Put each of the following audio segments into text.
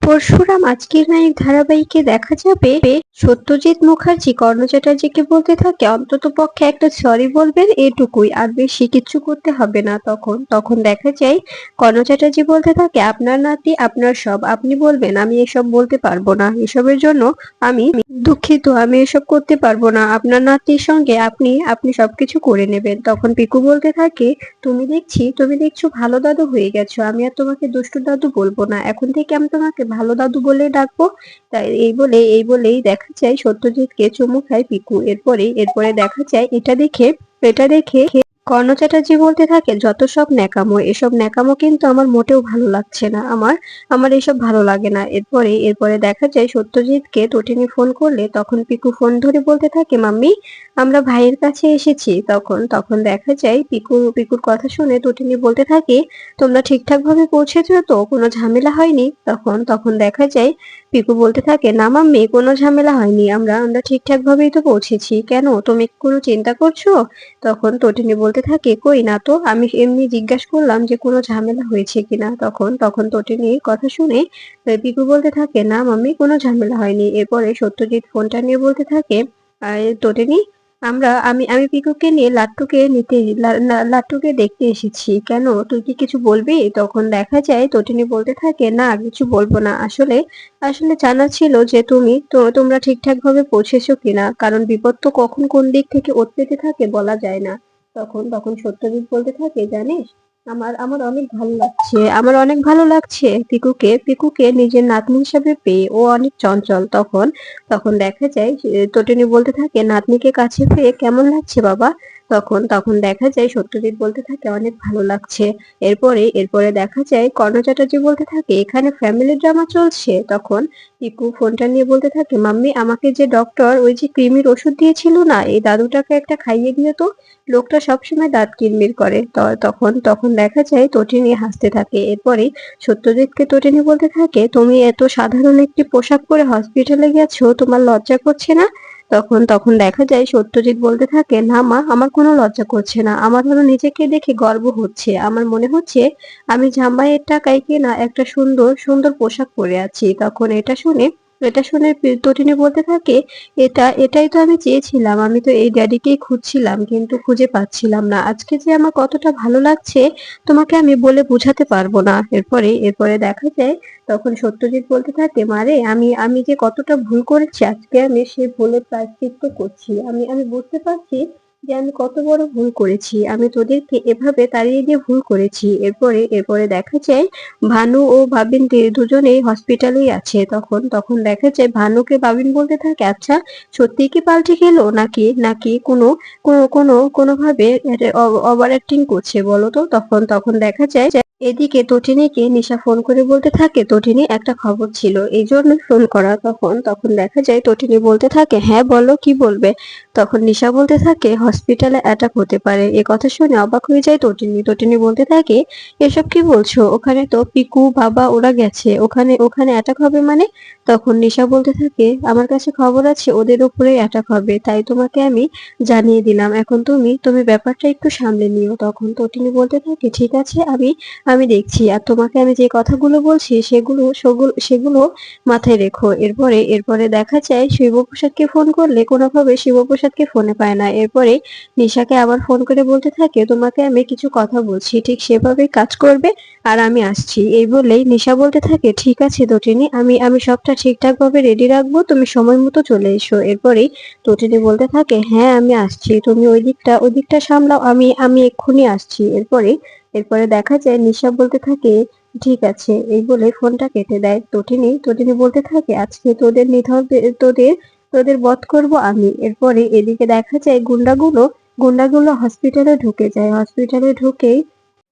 পরশুরাম আজকের নায়ক ধারাবাহিকে দেখা যাবে সত্যজিৎ মুখার্জি কর্ণ চ্যাটার্জিকে বলতে থাকে অন্ততপক্ষে একটা সরি বলবেন এটুকুই, আর বেশি কিচ্ছু করতে হবে না। তখন তখন দেখা যায় কর্ণ চ্যাটার্জি বলতে থাকে আপনার নাতি আপনার সব, আপনি বলবেন আমি এসব বলতে পারবো না, এসবের জন্য আমি দুঃখিত, আমি এসব করতে পারবো না। আপনার নাতির সঙ্গে আপনি আপনি সবকিছু করে নেবেন। তখন পিকু বলতে থাকে তুমি দেখছো ভালো দাদু হয়ে গেছো, আমি আর তোমাকে দুষ্টু দাদু বলবো না, এখন থেকে আমি তোমাকে ভালো দাদু বলে ডাকবো। তাই এই বলেই দেখা যায় সত্যজিৎকে চুমু খায় পিকু। এরপরে দেখা যায় এটা দেখে কর্ণ চ্যাটার্জি বলতে থাকে যত সব ন্যাকামো, এসব ন্যাকামো কিন্তু আমার মোটেও ভালো লাগছে না, আমার আমার এসব ভালো লাগে না। এরপরে দেখা যায় সত্যজিৎকে তটিনী ফোন করলে তখন পিকু ফোন ধরে বলতে থাকে মাম্মি আমরা ভাইয়ের কাছে এসেছি। তখন তখন দেখা যায় পিকুর কথা শুনে তটিনী বলতে থাকে তোমরা ঠিকঠাক ভাবে পৌঁছেছো তো, কোনো ঝামেলা হয়নি? তখন তখন দেখা যায় পিকু বলতে থাকে না মাম্মি, কোনো ঝামেলা হয়নি, আমরা ঠিকঠাক ভাবেই তো পৌঁছেছি, কেন তুমি কোনো চিন্তা করছো? তখন তটিনী বলতে থাকে কই না তো, আমি এমনি জিজ্ঞাসা করলাম যে কোনো ঝামেলা হয়েছে কিনা। তখন তখন তটিনীর কথা শুনে পিকু বলতে থাকে না মাম্মি, কোনো ঝামেলা হয়নি। এরপরে সত্যজিৎ ফোনটা নিয়ে বলতে থাকে তটিনী আমি আমি পিকুকে নিয়ে লাট্টুকে দেখতে এসেছি, কেন তুই কি কিছু বলবি? তখন দেখা যায় তটিনী বলতে থাকে না কিছু বলবো না, আসলে আসলে জানা ছিল যে তোমরা ঠিকঠাক ভাবে পৌঁছেছো কিনা, কারণ বিপদ তো কখন কোন দিক থেকে ওত পেতে থাকে বলা যায় না। তখন তখন সত্যজিৎ বলতে থাকে জানিস আমার আমার অনেক ভালো লাগছে পিকুকে নিজের নাতনি হিসাবে পেয়ে, ও অনেক চঞ্চল। তখন তখন দেখা যায় তটিনী বলতে থাকে নাতনিকে কাছে পেয়ে কেমন লাগছে বাবা? তখন তখন দেখা যায় সত্যজিৎ বলতে থাকে অনেক ভালো লাগছে। এরপরে দেখা যায় কর্ণ চ্যাটার্জি বলতে থাকে এখানে ফ্যামিলি ড্রামা চলছে। তখন পিকু ফোনটা নিয়ে বলতে থাকে মাম্মি আমাকে যে ডক্টর ওই যে কৃমির ওষুধ দিয়েছিল না, এই দাদুটাকে একটা খাইয়ে দিও তো, লোকটা সবসময় দাঁত কিরমির করে। তখন তখন দেখা যায় তটিনী হাসতে থাকে। এরপরে সত্যজিৎকে তটিনী বলতে থাকে তুমি এত সাধারণ একটি পোশাক পরে হসপিটালে গেছো, তোমার লজ্জা করছে না? তখন তখন দেখা যায় সত্যজিৎ বলতে থাকে না মা, আমার কোনো লজ্জা করছে না, আমার হলো নিজেকে দেখে গর্ব হচ্ছে, আমার মনে হচ্ছে আমি জামাইয়ের টাকায় কেনা একটা সুন্দর সুন্দর পোশাক পরে আছি। তখন এটা শুনে তটিনী বলতে থাকে এটাই তো আমি চেয়েছিলাম, আমি তো এই ড্যাডিকেই খুঁজছিলাম কিন্তু খুঁজে পাচ্ছিলাম না, আজকে যে আমার কতটা ভালো লাগছে তোমাকে আমি বলে বোঝাতে পারবো না। এরপরে দেখা যায় তখন সত্যজিৎ বলতে থাকে মারে আমি আমি যে কতটা ভুল করেছি, আজকে আমি সেই ভুলের প্রায়শ্চিত্ত করছি, আমি বুঝতে পারছি যে আমি কত বড় ভুল করেছি, আমি তোদেরকে এভাবে তাড়িয়ে দিয়ে ভুল করেছি। এরপরে দেখা যায় ভানু ও ভাবিন দুজনেই হসপিটালেই আছে। তখন তখন দেখা যায় ভানুকে ভাবিন বলতে থাকে আচ্ছা সত্যি কি পাল্টে গেলো, নাকি নাকি কোনোভাবে ওভার অ্যাক্টিং করছে বলো তো? তখন তখন দেখা যায় এদিকে তটিনীকে নিশা ফোন করে বলতে থাকে তটিনী একটা খবর ছিল, এই জন্য ফোন করা। তখন তখন দেখা যায় তটিনী বলতে থাকে হ্যাঁ বলো কি বলবে? তখন নিশা বলতে থাকে হসপিটালে অ্যাটাক হতে পারে। এ কথা শুনে অবাক হয়ে যায় তটিনী বলতে থাকে এসব কি বলছো, ওখানে তো পিকু বাবা ওরা গেছে, ওখানে ওখানে অ্যাটাক হবে মানে? তখন নিশা বলতে থাকে আমার কাছে খবর আছে ওদের উপরে অ্যাটাক হবে, তাই তোমাকে আমি জানিয়ে দিলাম, এখন তুমি তুমি ব্যাপারটা একটু সামলে নিও। তখন তটিনী বলতে থাকে ঠিক আছে, আমি আমি দেখছি, আর তোমাকে আমি যে কথাগুলো বলছি সেগুলো মাথায় রেখো। এরপরে দেখা যায় শিবপ্রসাদকে ফোন করলে কোনোভাবে শিবপ্রসাদকে ফোনে পায় না। এরপরে নিশাকে আবার ফোন করে বলতে থাকে তোমাকে আমি কিছু কথা বলছি, ঠিক সেভাবেই কাজ করবে, আর আমি আসছি। এই বলেই নিশা বলতে থাকে ঠিক আছে তটিনী, আমি আমি সবটা ঠিকঠাক ভাবে রেডি রাখবো, তুমি সময় মতো চলে এসো। এরপরেই তটিনী বলতে থাকে হ্যাঁ আমি আসছি, তুমি ওই দিকটা সামলাও, আমি আমি এক্ষুনি আসছি। এরপরে দেখা যায় নিশা বলতে থাকে ঠিক আছে, এই বলে ফোনটা কেটে দেয়। তটিনী বলতে থাকে আজকে তোদের নিধন তোদের তোদের বধ করবো আমি। এরপরে এদিকে দেখা যায় গুন্ডাগুলো হসপিটালে ঢুকে যায়। হসপিটালে ঢুকেই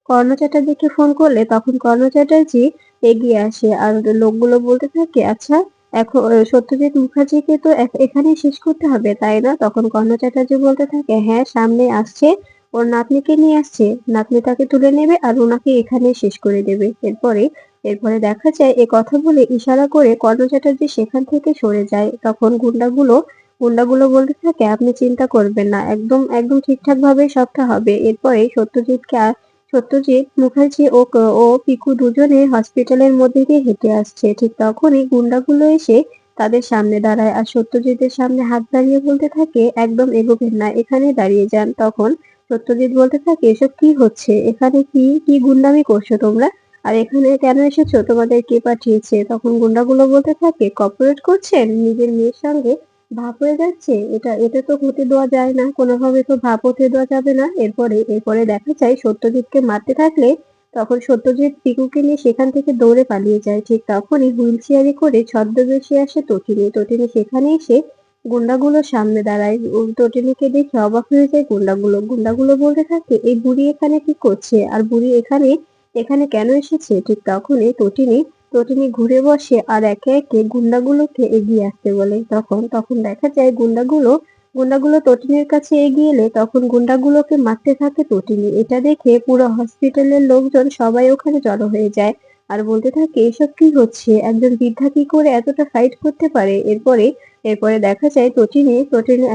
কর্ণ চ্যাটার্জিকে ফোন করলে তখন কর্ণ চ্যাটার্জি এগিয়ে আসে, আর লোকগুলো বলতে থাকে আচ্ছা এখন সত্যজিৎ মুখার্জিকে তো এখানেই শেষ করতে হবে তাই না? তখন কর্ণ চ্যাটার্জি বলতে থাকে হ্যাঁ সামনে আসছে, ওর নাতনিকে নিয়ে আসছে, নাতনি তাকে তুলে নেবে আর ওনাকে এখানেই শেষ করে দেবে। এরপরে দেখা যায় এ কথা বলে ইশারা করে কর্ণ চ্যাটার্জি সেখান থেকে সরে যায়। তখন গুন্ডাগুলো বলতে থাকে আপনি চিন্তা করবেন না, একদম একদম ঠিকঠাক ভাবে সবটা হবে। এরপরে সত্যজিৎ মুখার্জি ও পিকু দুজনে হসপিটালের মধ্যে দিয়ে হেঁটে আসছে। ঠিক তখনই গুন্ডাগুলো এসে তাদের সামনে দাঁড়ায় আর সত্যজিতের সামনে হাত বাড়িয়ে বলতে থাকে, একদম এগোবেন না, এখানেই দাঁড়িয়ে যান। তখন সত্যজিৎ বলতে থাকে, এসব কি হচ্ছে, এখানে কি কি গুন্ডামি করছো তোমরা, আর এখানে কেন এসেছো, তোমাদের কে পাঠিয়েছে? তখন গুন্ডাগুলো বলতে থাকে, কর্পোরেট করছেন, নিজের মেয়ের সঙ্গে ভাব হয়ে যাচ্ছে, এটা এটা তো হতে দেওয়া যায় না, কোনোভাবে তো ভাব হতে দেওয়া যাবে না। এরপরে দেখা যায় সত্যজিৎকে মারতে থাকলে তখন সত্যজিৎ পিকুকে নিয়ে সেখান থেকে দৌড়ে পালিয়ে যায়। ঠিক তখনই হুইল চেয়ারে করে ছদ্মবেশে আসে তটিনী। তটিনী সেখানে এসে গুন্ডাগুলোর সামনে দাঁড়ায়। তটিনীকে দেখে অবাক হয়ে যায় গুন্ডাগুলো। গুন্ডাগুলো বলতে থাকে, এই বুড়ি এখানে কি করছে, আর বুড়ি এখানে এখানে কেন এসেছে? ঠিক তখনই তটিনী ঘুরে বসে আর একে একে গুন্ডাগুলোকে এগিয়ে আসতে বলে। তখন দেখা যায় গুন্ডাগুলো তটিনীর কাছে এগিয়ে এলে তখন গুন্ডাগুলোকে মারতে থাকে তটিনী। এটা দেখে পুরো হসপিটালের লোকজন সবাই ওখানে জড়ো হয়ে যায় আর বলতে থাকে, এসব কি হচ্ছে, একজন বৃদ্ধা কি করে এতটা ফাইট করতে পারে? এরপরে দেখা যায় তটিনী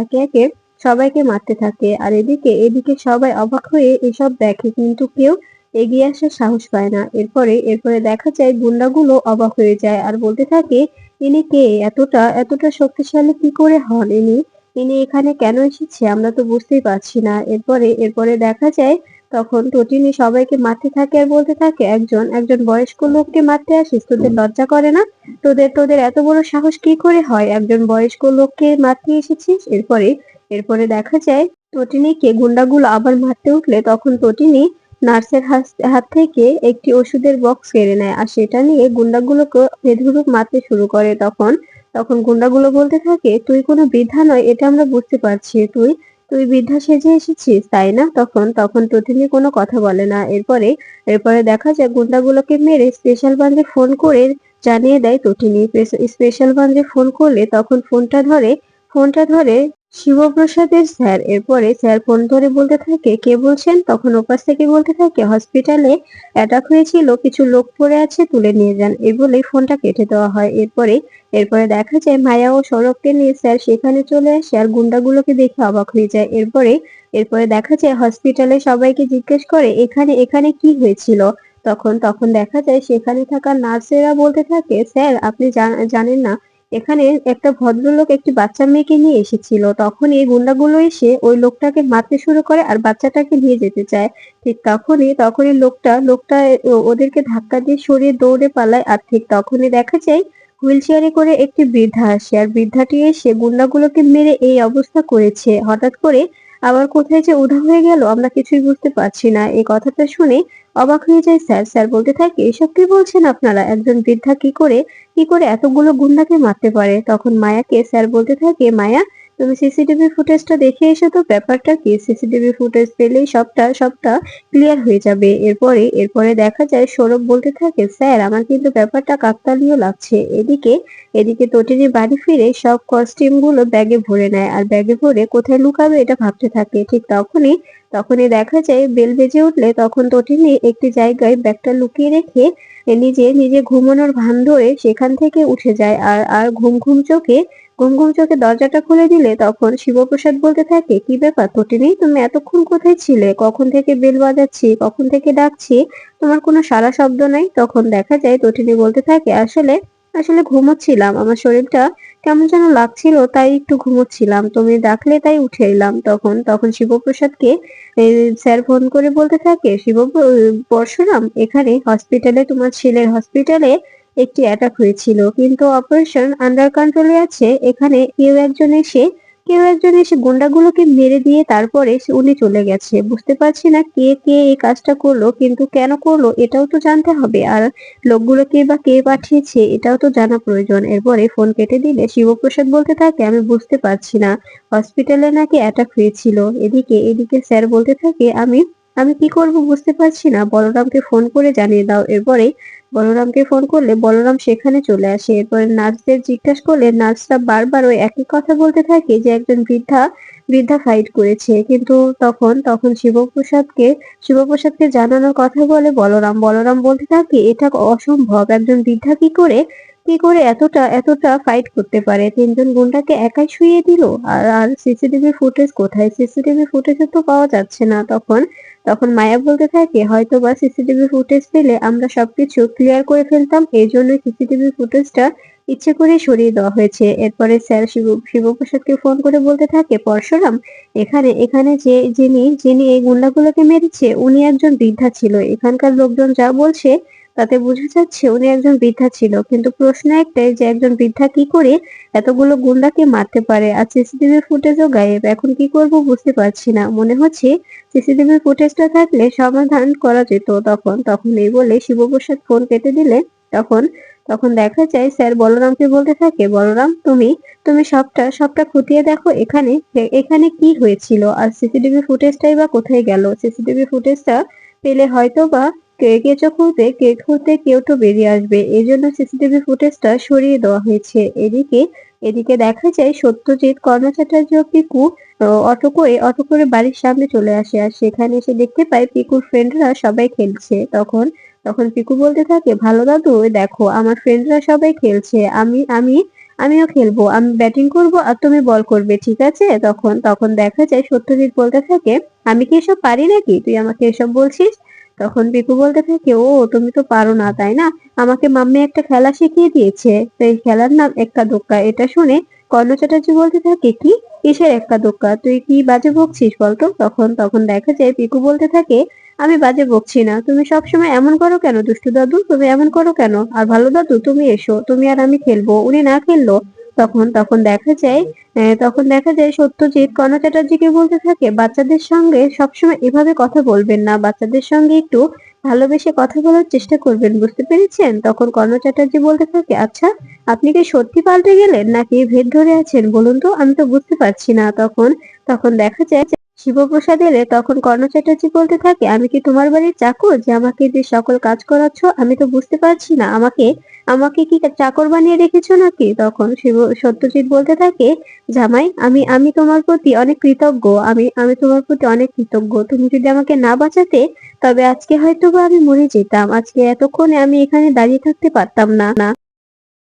একে একে সবাইকে মারতে থাকে আর এদিকে সবাই অবাক হয়ে এসব দেখে, কিন্তু কেউ এগিয়ে আসার সাহস পায় না। এরপরে দেখা যায় গুন্ডাগুলো অবাক হয়ে যায় আর বলতে থাকে, ইনি কে, এতটা এতটা শক্তিশালী কি করে হন ইনি, ইনি এখানে কেন এসেছে আমরা তো বুঝতেই পারছি না। এরপরে দেখা যায় তখন টটিনি সবাইকে মারতে থাকে আর বলতে থাকে, একজন বয়স্ক লোককে মারতে আসিস, তোদের লজ্জা করে না? তোদের তোদের এত বড় সাহস কি করে হয়, একজন বয়স্ক লোককে মারতে এসেছিস? এরপরে দেখা যায় টটিনিকে গুন্ডাগুলো আবার মারতে উঠলে তখন টটিনি নার্সের হাত থেকে একটি ওষুধের বক্স কেড়ে নেয় আর সেটা নিয়ে গুন্ডাগুলোকে বেধড়ক মারতে শুরু করে। তখন গুন্ডাগুলো বলতে থাকে, তুই কোনো বৃদ্ধা নয়, এটা আমরা বুঝতে পারছি, তুই তুই বৃদ্ধা সেজে এসেছিস তাই না? তখন টুটুনি কোনো কথা বলে না। এরপরে দেখা যায় গুন্ডাগুলোকে মেরে স্পেশাল ব্রাঞ্চে ফোন করে জানিয়ে দেয় টুটুনি। স্পেশাল ব্রাঞ্চে ফোন করলে তখন ফোনটা ধরে শিবপ্রসাদের স্যার। এরপরে স্যার ফোন ধরে বলতে থাকে, কে বলছেন? তখন ওপাশ থেকে বলতে থাকে, হসপিটালে অ্যাটাক হয়েছিল, কিছু লোক পড়ে আছে, তুলে নিয়ে যান, এই বলেই ফোনটা কেটে দেওয়া হয়। এরপরে দেখা যায় মায়া ও সৌরভকে নিয়ে স্যার সেখানে চলে আসে আর গুন্ডাগুলোকে দেখে অবাক হয়ে যায়। এরপরে দেখা যায় হসপিটালে সবাইকে জিজ্ঞেস করে, এখানে এখানে কি হয়েছিল? তখন দেখা যায় সেখানে থাকা নার্সেরা বলতে থাকে, স্যার আপনি জানেন না, এখানে একটা ভদ্রলোক একটি বাচ্চা মেয়েকে নিয়ে এসেছিল, তখন এই গুন্ডাগুলো এসে ওই লোকটাকে মারতে শুরু করে আর বাচ্চাটাকে নিয়ে যেতে চায়। ঠিক তখনই লোকটা ওদেরকে ধাক্কা দিয়ে সরিয়ে দৌড়ে পালায় আর ঠিক তখনই দেখা যায় হুইল চেয়ারে করে একটি বৃদ্ধা আসে আর বৃদ্ধাটি এসে গুন্ডাগুলোকে মেরে এই অবস্থা করেছে। হঠাৎ করে আবার কোথায় যে উধাও হয়ে গেল আমরা কিছুই বুঝতে পারছি না। এই কথাটা শুনে অবাক হয়ে যায় স্যার। স্যার বলতে থাকে, এসব কি বলছেন আপনারা, একজন বৃদ্ধা কি করে এতগুলো গুন্ডাকে মারতে পারে? তখন মায়াকে স্যার বলতে থাকে, মায়া তুমি সিসিটিভি ফুটেজটা দেখে এসো তো, ব্যাপারটা কি, সিসিটিভি ফুটেজ পেলেই সবটা ক্লিয়ার হয়ে যাবে। এরপরে দেখা যায় সৌরভ বলতে থাকে, স্যার আমার কিন্তু ব্যাপারটা কাকতালীয় লাগছে। এদিকে তটিনী বাড়ি ফিরে সব কস্টিউম গুলো ব্যাগে ভরে নেয় আর ব্যাগে ভরে কোথায় লুকাবে এটা ভাবতে থাকে। ঠিক তখনই দেখা যায় বেল বেজে উঠলে তখন তটিনী একটি জায়গায় ব্যাগটা লুকিয়ে রেখে নিজে ঘুমানোর ভান ধরে সেখান থেকে উঠে যায় আর আর ঘুম ঘুম চোখে দরজাটা খুলে দিলে তখন শিবপ্রসাদ বলতে থাকে, কি ব্যাপার তটিনী, তুমি এতক্ষণ কোথায় ছিলে, কখন থেকে বেল বাজাচ্ছি, কখন থেকে ডাকছি, তোমার কোনো সাড়া শব্দ নাই? তখন দেখা যায় তটিনী বলতে থাকে, আসলে আসলে ঘুমোচ্ছিলাম, আমার শরীরটা কেমন যেন লাগছিল তাই একটু ঘুমোচ্ছিলাম, তুমি ডাকলে তাই উঠে এলাম। তখন শিবপ্রসাদকে স্যার ফোন করে বলতে থাকে, পরশুরাম, এখানে হসপিটালে, তোমার ছেলের হসপিটালে একটি অ্যাটাক হয়েছিল, কিন্তু অপারেশন আন্ডার কন্ট্রোলে আছে। এখানে কেউ একজন এসে গুন্ডাগুলোকে মেরে দিয়ে তারপরে উনি চলে গেছে। বুঝতে পারছি না কে কে এই কাজটা করলো, কিন্তু কেন করলো এটাও তো জানতে হবে, আর লোকগুলোকে বা কে পাঠিয়েছে এটাও তো জানা প্রয়োজন। এরপরে ফোন কেটে দিলে শিবপ্রসাদ বলতে থাকে, আমি বুঝতে পারছি না, হসপিটালে নাকি অ্যাটাক হয়েছিল। এদিকে স্যার বলতে থাকে, আমি আমি কি করব বুঝতে পারছি না, বলরামকে ফোন করে জানিয়ে দাও। এরপরে বলরামকে ফোন করলে বলরাম সেখানে চলে আসে। এরপরে নার্সদের জিজ্ঞাসা করলে নার্সরা বারবার ওই একই কথা বলতে থাকে যে একজন বৃদ্ধা ফাইট করেছে, কিন্তু তখন শিবপ্রসাদকে জানানোর কথা বলে বলরাম বলতে থাকে, এটা অসম্ভব, একজন বৃদ্ধা কি করে এতটা এতটা ফাইট করতে পারে, তিনজন গুন্ডাকে একাই শুইয়ে দিল। আর সিসিটিভি ফুটেজ কোথায়, সিসিটিভি ফুটেজে তো পাওয়া যাচ্ছে না। তখন মায়া বলতে থাকে, হয়তোবা সিসিটিভি ফুটেজ পেলে আমরা সবকিছু ক্লিয়ার করে ফেলতাম, এই জন্য সিসিটিভি ফুটেজটা ইচ্ছে করে সরিয়ে দেওয়া হয়েছে। এরপরে স্যার শিবপ্রসাদকে ফোন করে বলতে থাকে, পরশুরাম, এখানে এখানে যিনি যিনি এই গুন্ডাগুলোকে মেরেছে উনি একজন বৃদ্ধা ছিল। এখানকার লোকজন যা বলছে তাতে বোঝা যাচ্ছে উনি একজন বৃদ্ধা ছিল, কিন্তু প্রশ্ন একটাই যে একজন বৃদ্ধা কি করে এতগুলো গুন্ডাকে মারতে পারে। আর সিসিটিভি ফুটেজও গায়েব, এখন কি করব বুঝতে পারছি না। মনে হচ্ছে সিসিটিভি ফুটেজটা থাকলে সমাধান করা যেত। তখন তখন এই বলে শিবপ্রসাদ ফোন কেটে দিলে তখন তখন দেখা যায় স্যার বলরামকে বলতে থাকে, বলরাম, তুমি তুমি সবটা সবটা খতিয়ে দেখো, এখানে এখানে কি হয়েছিল, আর সিসিটিভি ফুটেজটাই বা কোথায় গেল। সিসিটিভি ফুটেজটা পেলে হয়তো বা কেঁচো খুঁড়তে কেউ তো বেরিয়ে আসবে, এই জন্য সিসিটিভি ফুটেজটা সরিয়ে দেওয়া হয়েছে। এদিকে এদিকে দেখা যায় সত্যজিৎ, কর্ণ চ্যাটার্জি ও পিকু অটো করে বাড়ির সামনে চলে আসে, আর সেখানে এসে দেখতে পায় পিকুর ফ্রেন্ডরা সবাই খেলছে। তখন তখন পিকু বলতে থাকে, ভালো দাদু, ওই দেখো আমার ফ্রেন্ডরা সবাই খেলছে, আমিও খেলবো, আমি ব্যাটিং করব আর তুমি বল করবে, ঠিক আছে? তখন তখন দেখা যায় সত্যজিৎ বলতে থাকে, আমি কি এসব পারি নাকি, তুই আমাকে এসব বলছিস? তখন পিকু বলতে থাকে, ও তুমি তো পারো না তাই না, আমাকে মাম্মি একটা খেলা শিখিয়ে দিয়েছে, তো এই খেলার নাম এক্কা দোক্কা। এটা শুনে কর্ণ চ্যাটার্জি বলতে থাকে, কি, কিসের এক্কা দোক্কা, তুই কি বাজে বকছিস বলতো? তখন তখন দেখা যায় পিকু বলতে থাকে, আমি বাজে বকছি না, তুমি সবসময় এমন করো কেন দুষ্টু দাদু, তুমি এমন করো কেন? আর ভালো দাদু, তুমি এসো, তুমি আর আমি খেলবো, উনি না খেললো। তখন তখন দেখা যায় সত্যজিৎ কর্ণ চ্যাটার্জিকে বলতে থাকে, বাচ্চাদের সঙ্গে সবসময় এভাবে কথা বলবেন না, বাচ্চাদের সঙ্গে একটু ভালোবেসে কথা বলার চেষ্টা করবেন, বুঝতে পেরেছেন? তখন কর্ণ চ্যাটার্জি বলতে থাকে, আচ্ছা, আপনি কি সত্যি পাল্টে গেলেন নাকি ভেদ ধরে আছেন বলুন তো, আমি তো বুঝতে পারছি না। তখন তখন দেখা যায় শিবপ্রসাদ এলে তখন কর্ণ চ্যাটার্জি বলতে থাকে, আমি কি তোমার বাড়ির চাকর যে আমাকে দিয়ে সকল কাজ করাচ্ছ? আমি তো বুঝতে পারছি না, আমাকে আমাকে কি চাকর বানিয়ে রেখেছো নাকি? তখন সত্যজিৎ বলতে থাকে, জামাই, আমি আমি তোমার প্রতি অনেক কৃতজ্ঞ, আমি তোমার প্রতি অনেক কৃতজ্ঞ, তুমি যদি আমাকে না বাঁচাতে তবে আজকে হয়তো বা আমি মরে যেতাম, আজকে এতক্ষণে আমি এখানে দাঁড়িয়ে থাকতে পারতাম না।